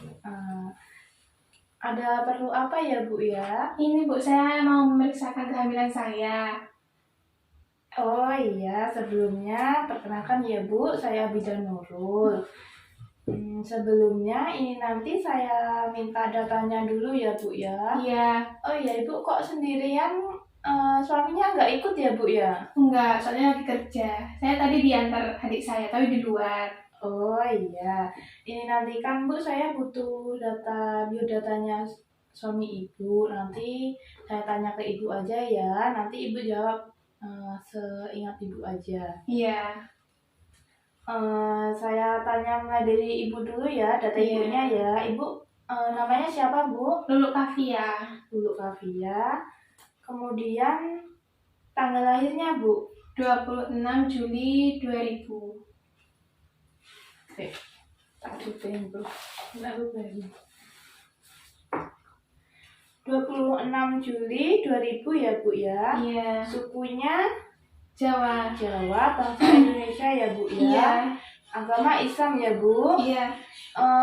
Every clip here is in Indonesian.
Eh, ada perlu apa ya Bu ya? Ini Bu, saya mau memeriksakan kehamilan saya. Oh iya, sebelumnya perkenalkan ya Bu, saya Bidan Nurul. Sebelumnya ini nanti saya minta datanya dulu ya Bu ya. Iya. Oh iya, Ibu kok sendirian? Suaminya nggak ikut ya Bu ya? Enggak, soalnya lagi kerja. Saya tadi diantar adik saya, tapi di luar. Oh iya, ini nanti kan Bu saya butuh biodatanya suami Ibu. Nanti saya tanya ke Ibu aja ya. Nanti Ibu jawab seingat Ibu aja. Iya. Saya tanya mulai dari Ibu dulu ya, data Iya. Ibunya ya. Ibu namanya siapa Bu? Lulu Kavia. Lulu Kavia. Kemudian tanggal lahirnya Bu? 26 Juli 2000. Oke, tak cupin Bu. Nggak lupa ini. 26 Juli 2000 ya Bu ya. Iya. Sukunya Jawa. Jawa, bangsa Indonesia ya Bu ya. Iya. Agama Islam ya Bu. Iya.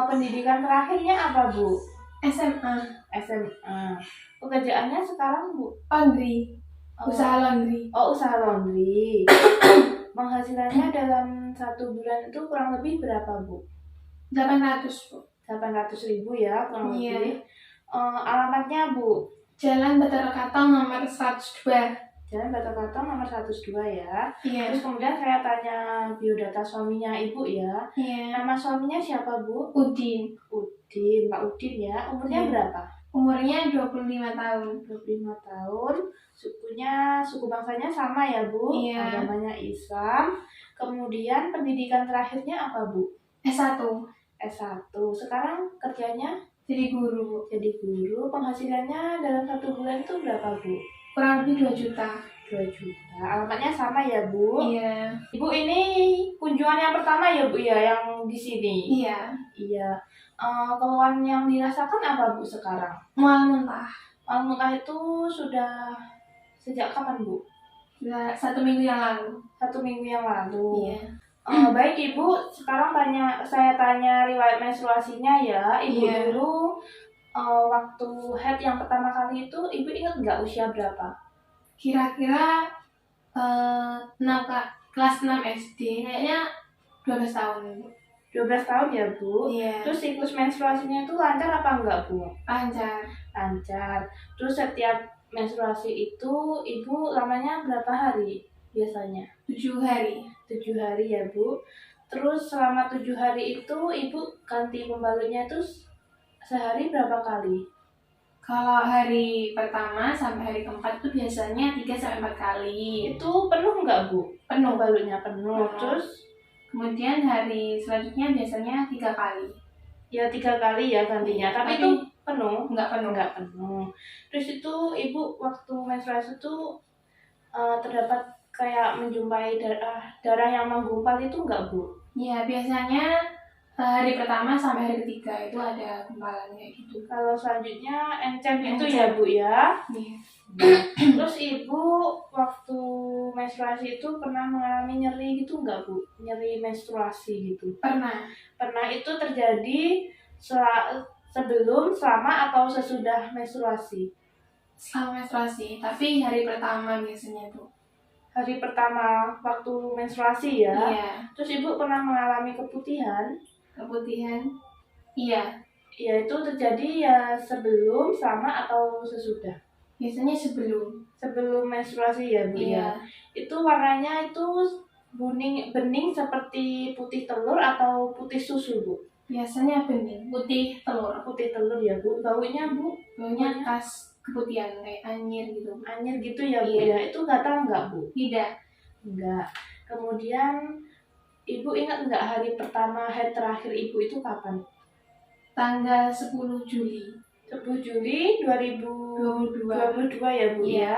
Pendidikan terakhirnya apa Bu? SMA. SMA. Pekerjaannya sekarang Bu? Laundry. Usaha laundry. Oh, usaha laundry. Penghasilannya dalam 1 bulan itu kurang lebih berapa Bu? 800 Bu. 800.000 ya kurang Iya. lebih. Alamatnya Bu? Jalan Batara Katong nomor 102. Jalan Bata Katong nomor 102 ya. Iya. Terus kemudian saya tanya biodata suaminya Ibu ya. Iya. Nama suaminya siapa Bu? Udin. Udin, Pak Udin ya. Umurnya Iya. berapa? Umurnya 25 tahun. 25 tahun. Suku bangsanya sama ya Bu? Iya. Agamanya Islam. Kemudian pendidikan terakhirnya apa Bu? S1. S1. Sekarang kerjanya Jadi guru. jadi guru. Penghasilannya dalam 1 bulan itu berapa Bu? Kurang lebih 2 juta. 2 juta. Alamatnya sama ya Bu? Iya. Ibu ini kunjungan yang pertama ya Bu ya yang di sini? Iya. Iya. Keluhan yang dirasakan apa Bu sekarang? Mual muntah. Mual muntah itu sudah sejak kapan Bu? Sudah 1 minggu yang lalu. 1 minggu yang lalu. Iya. Baik Ibu, sekarang saya tanya riwayat menstruasinya ya. Ibu Iya. dulu waktu head yang pertama kali itu Ibu ingat nggak usia berapa? Kira-kira kelas 6 SD, kayaknya 12 tahun. 12 tahun ya Bu? Iya. Terus siklus menstruasinya itu lancar apa enggak Bu? Lancar. Lancar. Terus setiap menstruasi itu Ibu lamanya berapa hari biasanya? 7 hari. 7 hari ya Bu. Terus selama 7 hari itu Ibu ganti pembalutnya itu sehari berapa kali? Kalau hari pertama sampai hari keempat itu biasanya 3-4 kali. Itu penuh enggak Bu? Penuh. Pembalutnya penuh. Penuh. Terus Kemudian hari selanjutnya biasanya 3 kali. ya 3 kali ya gantinya. Tapi itu penuh? Enggak penuh. Enggak penuh. Terus itu Ibu waktu menstruasi itu terdapat kayak menjumpai darah yang menggumpal itu enggak Bu? Iya, biasanya hari pertama sampai hari ketiga itu ada gumpalan kayak gitu. Kalau selanjutnya encem itu ya Bu ya? Iya. Terus Ibu waktu menstruasi itu pernah mengalami nyeri gitu enggak Bu? Nyeri menstruasi gitu? Pernah. Pernah itu terjadi sebelum, selama, atau sesudah menstruasi? Selama menstruasi, tapi hari pertama biasanya tuh. Hari pertama waktu menstruasi ya? Iya. Terus Ibu pernah mengalami keputihan? Keputihan? Iya. Ya itu terjadi ya sebelum, selama, atau sesudah? Biasanya sebelum. Sebelum menstruasi ya Bu ya? Iya. Itu warnanya itu bening seperti putih telur atau putih susu Bu? Biasanya bening, putih telur. Putih telur ya Bu. Baunya Bu? Baunya khas keputihan, kayak anyir gitu. Anyir gitu ya Bu Iya. ya? Itu gatal nggak Bu? Tidak. Enggak. Kemudian Ibu ingat nggak hari pertama head terakhir Ibu itu kapan? Tanggal 10 Juli. 10 Juli 2022 ya Bu Iya. ya?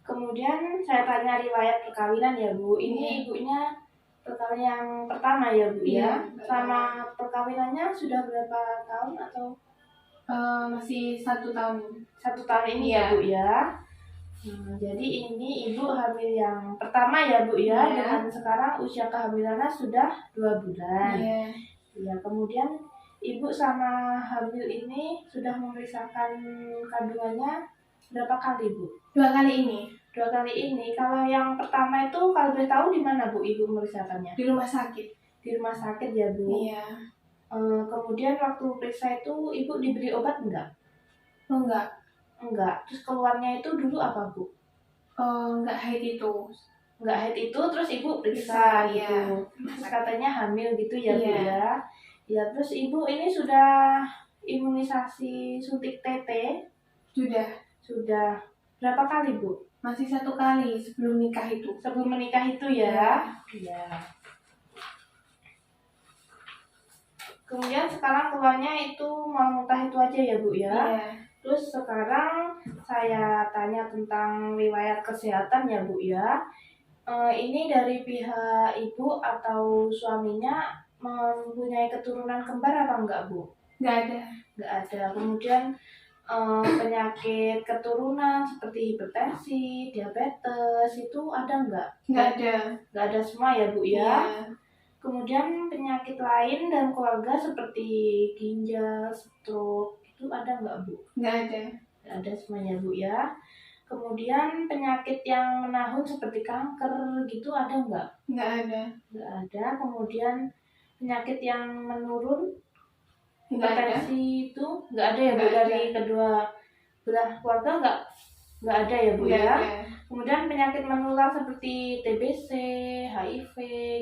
Kemudian saya tanya riwayat perkawinan ya Bu. Ini Iya. Ibunya perkawinan yang pertama ya Bu ya? Iya. Selama perkawinannya sudah berapa tahun atau? Masih 1 tahun. 1 tahun ini ya Iya. Bu ya? Jadi ini Ibu hamil yang pertama ya Bu ya? Iya. Dan sekarang usia kehamilannya sudah 2 bulan. Iya. Ya, kemudian Ibu sama hamil ini sudah memeriksakan kandungannya berapa kali, Bu? 2 kali ini 2 kali ini. Kalau yang pertama itu kalau boleh tahu di mana, Bu, Ibu memeriksakannya? di rumah sakit. Di rumah sakit ya, Bu? Iya. Kemudian waktu periksa itu Ibu diberi obat enggak? Oh enggak. Enggak. Terus keluarnya itu dulu apa, Bu? Oh enggak haid itu. Enggak haid itu terus Ibu periksa Iya. gitu. Terus katanya hamil gitu ya, Bu, Iya. ya? Ya, terus Ibu ini sudah imunisasi suntik TT? Sudah. Sudah. Berapa kali, Bu? Masih 1 kali sebelum nikah itu. Sebelum menikah itu ya? Iya. Kemudian sekarang keluarnya itu mau muntah itu aja ya, Bu, ya? Iya. Terus sekarang saya tanya tentang riwayat kesehatan ya, Bu, ya. Ini dari pihak ibu atau suaminya mempunyai keturunan kembar apa enggak, Bu? Enggak ada. Enggak ada. Kemudian penyakit keturunan seperti hipertensi, diabetes itu ada enggak? Enggak ada. Enggak ada semua ya, Bu, ya? Iya. Kemudian penyakit lain dalam keluarga seperti ginjal, stroke itu ada enggak, Bu? Enggak ada. Enggak ada semuanya, Bu, ya. Kemudian penyakit yang menahun seperti kanker gitu ada enggak? Enggak ada. Enggak ada. Kemudian penyakit yang menurun, Enggak ada. hipertensi itu enggak ada ya, Bu, Enggak ada. dari kedua belah keluarga enggak ada ya, Bu, Enggak ya. ada. Kemudian penyakit menular seperti TBC, HIV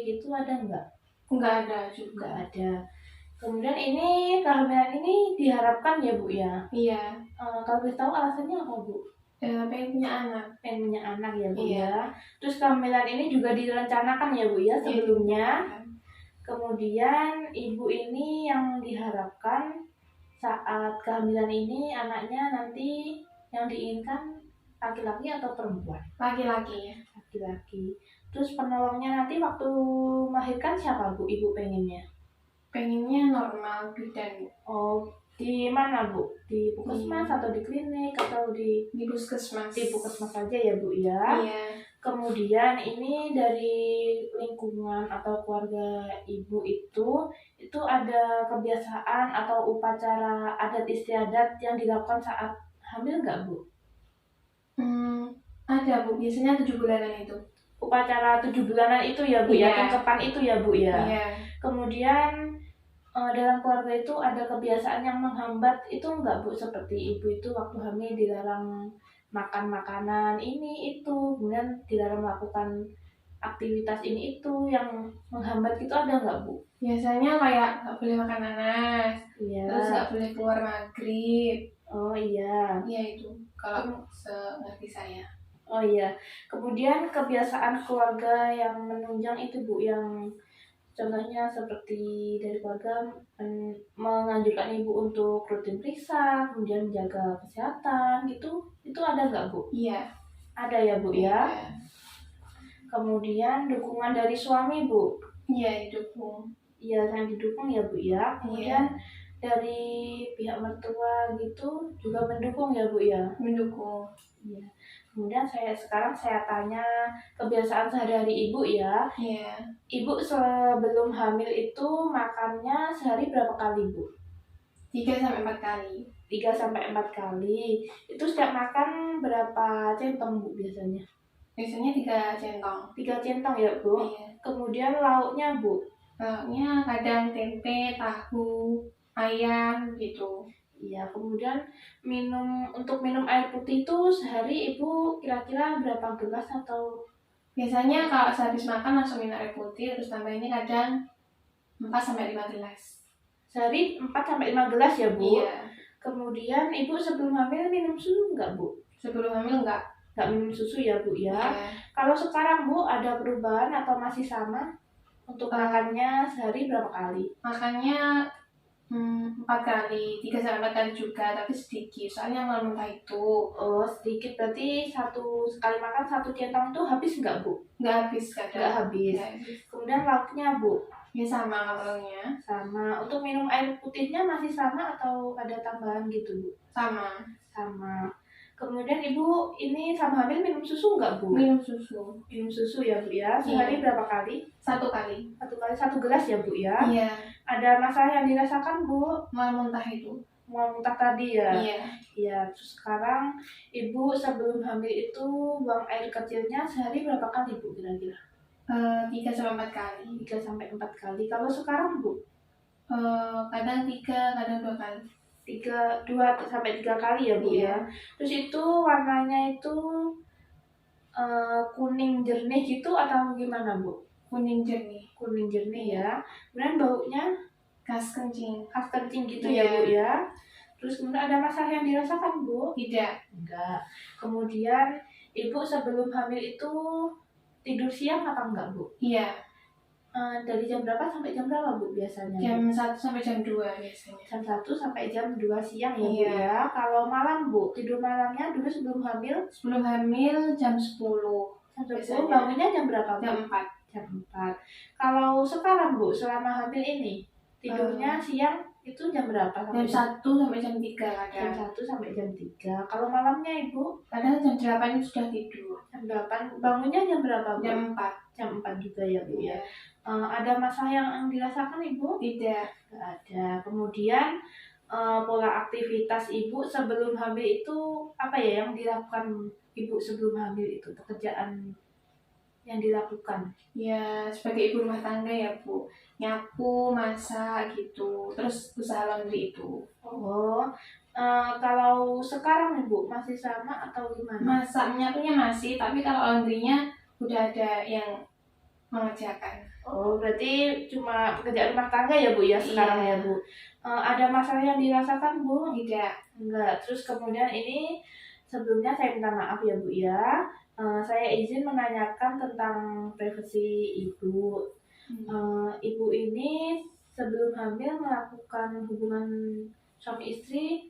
gitu ada enggak? Enggak ada juga. Enggak ada. Kemudian ini kehamilan ini diharapkan ya, Bu, ya. Iya. Kalau boleh tahu alasannya apa, Bu? Pengen punya anak. Pengen punya anak ya, Bu, Iya. ya. Terus kehamilan ini juga direncanakan ya, Bu, ya, sebelumnya. Kemudian ibu ini yang diharapkan saat kehamilan ini anaknya nanti yang diinginkan laki-laki atau perempuan? Laki-laki. Laki-laki. Terus penolongnya nanti waktu melahirkan siapa, Bu, ibu pengennya? Pengennya normal bidan. Oh, di mana, Bu? Di puskesmas Iya. atau di klinik atau di Puskesmas. Di puskesmas aja ya, Bu, ya? Iya. Kemudian ini dari lingkungan atau keluarga ibu itu ada kebiasaan atau upacara adat istiadat yang dilakukan saat hamil nggak, Bu? Ada, Bu. Biasanya 7 bulanan itu. Upacara 7 bulanan itu ya, Bu, ya? Iya. Tangkapan itu ya, Bu, ya? Iya. Kemudian dalam keluarga itu ada kebiasaan yang menghambat itu enggak, Bu? Seperti ibu itu waktu hamil dilarang makan makanan ini itu, kemudian dilarang melakukan aktivitas ini itu yang menghambat itu ada enggak, Bu? Biasanya kayak nggak boleh makan nanas. Iya. Terus nggak boleh keluar maghrib. Oh iya. Iya itu. Kalau sengerti saya. Oh iya. Kemudian kebiasaan keluarga yang menunjang itu, Bu, yang contohnya seperti dari keluarga menganjurkan ibu untuk rutin periksa, kemudian menjaga kesehatan gitu, itu ada nggak, Bu? Iya. Ada ya, Bu, ya? Iya. Kemudian dukungan dari suami, Bu? Iya, didukung. Iya, yang didukung ya, Bu, ya? Kemudian dari pihak mertua gitu juga mendukung ya, Bu, ya? Mendukung. Iya. Kemudian sekarang saya tanya kebiasaan sehari-hari ibu ya. Iya. Ibu sebelum hamil itu makannya sehari berapa kali, Bu? 3-4 kali. 3-4 kali. Itu setiap makan berapa centong, Bu, biasanya? Biasanya 3 centong. 3 centong ya, Bu? Iya. Kemudian lauknya, Bu? Lauknya kadang tempe, tahu, ayam gitu. Iya, kemudian untuk minum air putih itu sehari Ibu kira-kira berapa gelas atau? Biasanya kalau sehabis makan langsung minum air putih, terus tambahinnya kadang 4-5 gelas. Sehari 4-5 gelas ya, Bu? Iya. Kemudian Ibu sebelum hamil minum susu enggak, Bu? Sebelum hamil enggak. Enggak minum susu ya, Bu, ya? Iya. Kalau sekarang, Bu, ada perubahan atau masih sama? Untuk makannya sehari berapa kali? Makannya 4 kali, 3-4 kali juga, tapi sedikit. Soalnya mau muntah itu. Oh, sedikit. Berarti sekali makan 1 centong itu habis enggak, Bu? Enggak habis kadang. Enggak habis. Kemudian lauknya, Bu? Ya sama kalorinya. Sama. Untuk minum air putihnya masih sama atau ada tambahan gitu, Bu? Sama. Sama. Kemudian Ibu ini sama hamil minum susu nggak Bu? Minum susu. Minum susu ya Bu ya. Sehari berapa kali? 1 kali. 1 gelas ya Bu ya. Iya. Ada masalah yang dirasakan Bu? Mual muntah itu. Mual muntah tadi ya? Iya. Iya. Terus sekarang Ibu sebelum hamil itu buang air kecilnya sehari berapa kali Bu kira-kira? 3-4 kali. 3-4 kali. Kalau sekarang Bu? Kadang 3, kadang 2 kali. 2-3 kali ya Bu Iya. ya. Terus itu warnanya itu kuning jernih gitu atau gimana Bu? Kuning jernih. Kuning jernih ya. Kemudian baunya Khas kencing. khas kencing gitu Iya. ya Bu ya. Terus kemudian ada masalah yang dirasakan Bu? Tidak. Enggak. Kemudian Ibu sebelum hamil itu tidur siang apa enggak Bu? Iya. Dari jam berapa sampai jam berapa Bu biasanya? Jam 1 sampai jam 2 biasanya. Jam 1 sampai jam 2 siang ya Bu Iya. ya. Kalau malam Bu, tidur malamnya dulu sebelum hamil Sebelum hamil jam 10. jam 10, Biasanya. bangunnya jam berapa Bu? Jam 4. Jam 4. Kalau sekarang Bu, selama hamil ini tidurnya siang itu jam berapa? Jam 1 sampai jam 3 Jam kadang. 1 sampai jam 3. Kalau malamnya Ibu Kadang jam 8 itu sudah tidur. jam 8, bangunnya jam berapa Bu? Jam 4. Jam 4 juga ya Bu ya. Ada masalah yang dirasakan Ibu? Tidak. Nggak ada. Kemudian pola aktivitas Ibu sebelum hamil itu apa ya yang dilakukan Ibu sebelum hamil itu? Pekerjaan yang dilakukan? Ya, sebagai ibu rumah tangga ya, Bu. Nyapu, masak gitu. Terus usaha laundry itu. Oh, kalau sekarang Ibu masih sama atau gimana? Masak, nyapunya masih, tapi kalau laundrynya udah ada yang mengerjakan. Oh, berarti cuma pekerjaan rumah tangga ya Bu ya sekarang Iya. ya Bu. Ada masalah yang dirasakan Bu? Tidak. Enggak. Terus kemudian ini sebelumnya saya minta maaf ya Bu ya. Saya izin menanyakan tentang privasi Ibu. Ibu ini sebelum hamil melakukan hubungan suami istri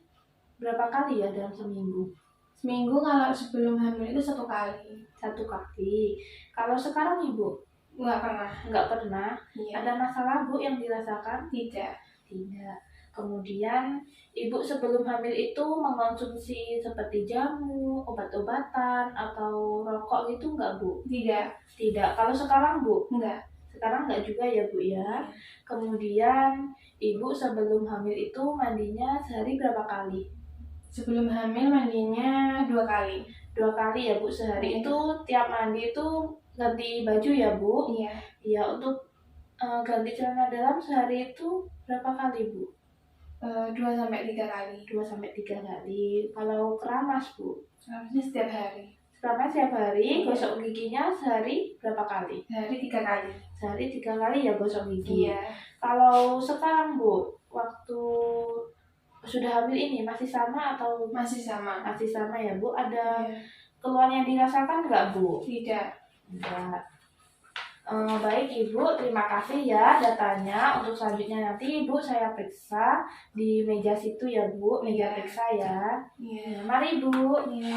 berapa kali ya dalam seminggu? Seminggu kalau sebelum hamil itu 1 kali. 1 kali. Kalau sekarang Ibu Nggak pernah. nggak pernah. Iya. Ada masalah Bu yang dirasakan? Tidak. Tidak. Kemudian Ibu sebelum hamil itu mengkonsumsi seperti jamu, obat-obatan, atau rokok gitu nggak Bu? Tidak. Tidak. Kalau sekarang Bu? Enggak. Sekarang nggak juga ya Bu ya. Kemudian Ibu sebelum hamil itu mandinya sehari berapa kali? Sebelum hamil mandinya 2 kali. 2 kali ya Bu sehari. Iya. Itu tiap mandi itu ganti baju ya Bu? Iya. Iya, untuk ganti celana dalam sehari itu berapa kali Bu? 2-3 kali. 2-3 kali. Kalau keramas Bu? Harusnya setiap hari. Keramas setiap hari. Iya. Gosok giginya sehari berapa kali? Sehari 3 kali. Sehari 3 kali ya gosok gigi. Iya. Kalau sekarang Bu, waktu sudah hamil ini masih sama atau Masih sama. masih sama ya Bu? Ada Iya. keluhan yang dirasakan nggak Bu? Tidak. Enggak. Baik Ibu, terima kasih ya datanya. Untuk selanjutnya nanti Ibu saya periksa di meja situ ya Bu, meja Iya. periksa ya. Iya. Mari Bu. Iya.